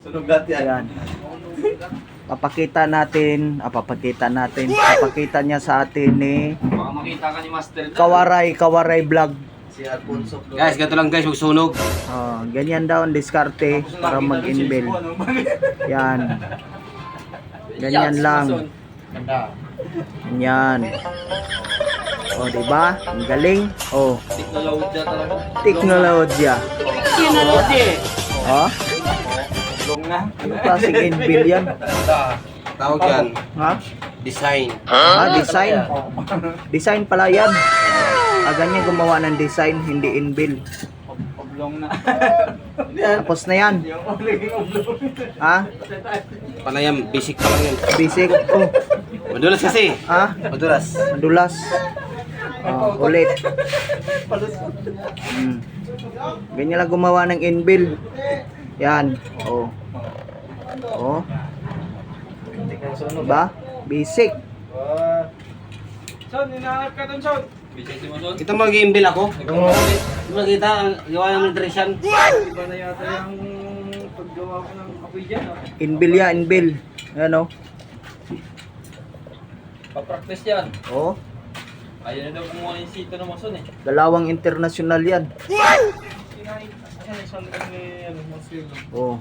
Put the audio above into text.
Sunugat yan. Ayan. Papakita niya sa atin ni Baka makita ka ni Master. Kawaray Vlog. Si Alfonso. Guys, ganito lang guys, magsunog. Oh, ganyan daw ang diskarte para mag-inbuild. Yan. Ganyan lang. Ganyan. Oh, di ba? Ang galing. Oh, Teknolohiya talaga. teknolohiya. Oh, Long na. ano klaseng inbuild yan? Tawag yan, Ha? design. Design. Design pala yan. Ganyan gumawa ng design, hindi inbuild. Oblong na. Tapos na yan. Yung oblong. Ha? Panayam, basic pa lang yan. Basic. Oh, Madulas kasi. ha? Madulas. Madulas. Oh, ulit. Ganyan lang gumawa ng inbuild. Yan. Oh. Oh. Diba? Basic. Son, hinahanap ka dun, Son. Kita mag-i-imbil ako. Di ba kita ang gawa ng nutrition? Iba na yata yung paggawa ko ng apoy dyan. Inbuild yan, inbuild. Ayan oh. Pa-practice yan. Oh. Ayaw na daw kumuha yung sito ng mason eh. Dalawang international yan. Asan yung son ni Monsil? Oh.